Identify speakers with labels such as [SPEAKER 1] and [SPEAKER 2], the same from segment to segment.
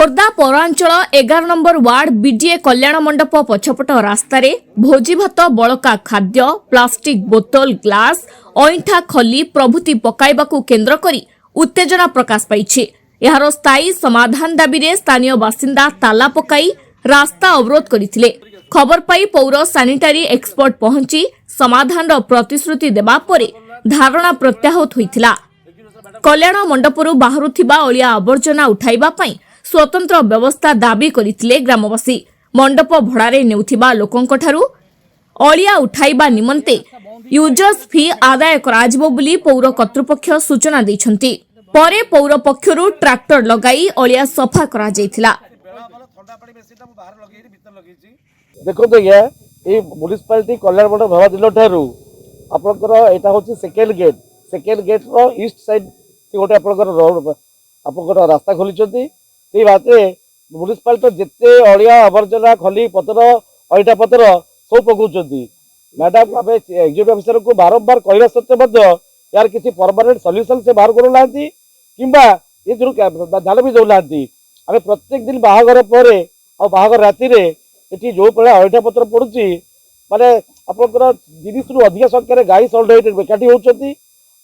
[SPEAKER 1] Khordha पौरांचल 11 number ward BDA कल्याण मंडप पछपट रास्तार भोजी भात बड़का खाद्य प्लास्टिक बोतल ग्लास अईठा खली प्रभृति पकाइबाकू केन्द्र करी उत्तेजना प्रकाश पाइछि। यार स्थायी समाधान दाबी रे स्थानीय बासिंदा ताला पकाई रास्ता अवरोध करथिले। खबर पाई पौर सानिटारी एक्सपर्ट पहुंची समाधान प्रतिश्रुति देबा परे धारणा प्रत्याहत होइथिला। कल्याण मंडपरू बाहरुथिबा अलिया आवर्जना उठाइबा पई स्वतंत्र व्यवस्था दाबी करथिले ग्रामवासी। मंडप भड़ारे नेउथिबा लोकंकठारू अलिया उठाइबा निमंते यूजर्स फी आदाय कराजिबो बोली पौर कर्तृपक्ष सूचना दैछंती। परे पौर पक्षरू ट्रैक्टर लगाई अलिया सफा करा जायथिला।
[SPEAKER 2] देखो तो ये म्युनिसिपालिटी कल्याण मंडप भवा दिलो ठारू आपनकर एटा होची सेकेंड गेट रो ईस्ट साइड से गोटे आपनकर रोड आपनकर रास्ता खोलिचंती। से बाते म्युनिसिपालिटी जिते अलिया आवर्जना खली पत्र अईटा पत्र सब पकाउचंती। मैडम आम एग्जीक्यूटिव ऑफिसर को बारंबार कहला सत्वे यार किसी परमानेंट सॉल्यूशन से बाहर करूना किंबा ये जो ध्यान भी दौना आम प्रत्येक दिन बाहागर पर बाहागर राति ये जो पे अईठा पत्र पड़ुची माने आपंकर 30 रु अधिक संख्यार गाई सल्ट बेकाठी होती।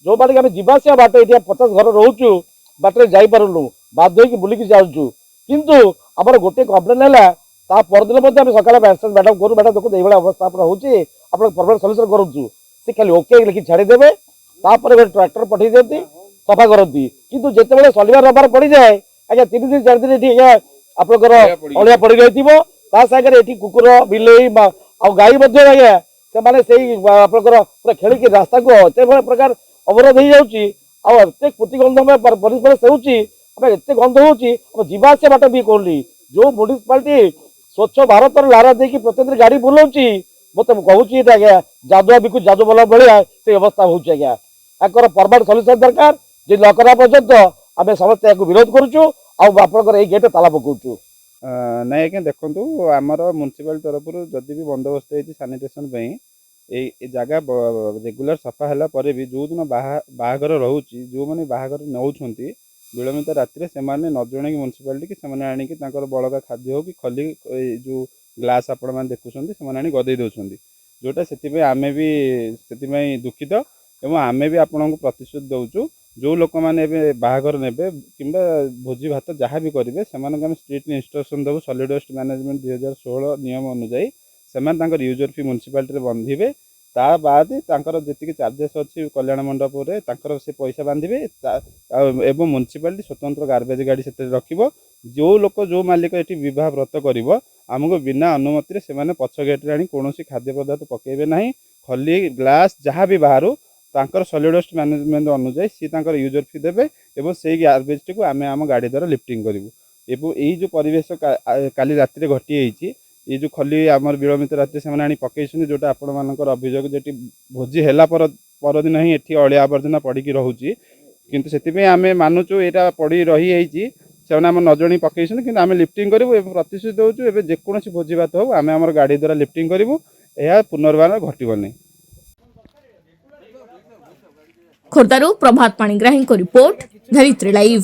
[SPEAKER 2] जो माने आम जीवासिया बाट ये 50 घर रोचु बाटे जापरूँ बाध्य होगी बुलिकी जाऊँ किंतु आमर गोटे कम्प्लेन है परदिन सकाल मैडम करूँ मैडम देखो ये अवस्था होची आप परमानेंट सल्यूशन करूँ सी खाली ओके लिखि छाड़देवे गोटे ट्रैक्टर पठे दिखती सफा करती किंतु जिते शनिवार रविवार पड़ जाए आज्ञा 3 दिन 4 दिन ये आपंकर अलिया पड़ रही सागर कुकुर बिलई गाई आज्ञा से आपंकर पूरा खेलिक रास्ता को एत प्रकार अवरोध हो जाऊँगी आते प्रतिगंध परिस्पर से एत गंध हो जीवासिया बाट भी कहली जो म्युनिसिपालिटी स्वच्छ भारत लारा देकी प्रत्येक गाड़ी बुलाऊँच मत कहूँ आज्ञा जादुआ बिकु जादू बल भाया से अवस्था होगी आज्ञा यार परमानेंट सल्यूशन दरकार जे न करा पर्यंत आम समस्त विरोध करुचु आपंकर ये गेट ताला पकाउचु।
[SPEAKER 3] नहीं आज्ञा देखो आमर म्युनिसिपालिटी तरफ जदि भी बंदोबस्त होती सानिटेशन जगह रेगुलर सफा है भी जो दिन बाहागर रोचे जो मैंने बाहागर नौ विलंबित राति से न जन म्युनिसिपालिटी कि आणिक बड़का खाद्य हो कि खली जो ग्लास आपण मैंने देखुं से गदे दौरान जोटा से आम भी से दुखित एवं आम भी आपण को प्रतिश्रुति दौचु जो लोक मैंने बाहागर ने कि भोजी भात जहाँ भी करेंगे से स्ट्रिक्टली इंस्ट्रक्शन देव सॉलिड वेस्ट मैनेजमेंट 2016 नियम अनुଯାयी से यूजर फी म्युनिसिपालिटी बंधे ता बाद जी चार्जेस अच्छी कल्याण मंडप से पैसा बांधे एवं म्युनिसिपालिटी स्वतंत्र गार्बेज गाड़ी से रखिब जो लोक जो मालिक ये बह व्रत कर आमको बिना अनुमति से पछ गेट्रे आनी कौन खाद्य पदार्थ पकेबे ना खली ग्लास जहाँ भी बाहर तांकर सॉलिड वेस्ट मैनेजमेंट अनुଯାयी सी यूजर फी देवे एवं से गार्बेज टी आम आम गाड़ी द्वारा लिफ्टिंग करूँ एवं यही जो परिवेश काली राति घटी ये जो खली आमर विलंबित राति से आनी पकई जोटा आपण मानकर अभियोग जो भोजी है परदिन ही ये अलिया आवर्जना पड़ी रोचे किंतु से आम मानुचु यहाँ पड़ी रही से न जन पकई कि आम लिफ्टिंग करूँ प्रतिश्रुति दूचु एवं जेकोसी भोजी भात हो आम आम गाड़ी द्वारा लिफ्टिंग करूँ यह पुनर्बार घटनी।
[SPEAKER 1] खोर्धारू प्रभात पाणिग्राही रिपोर्ट धरित्री लाइव।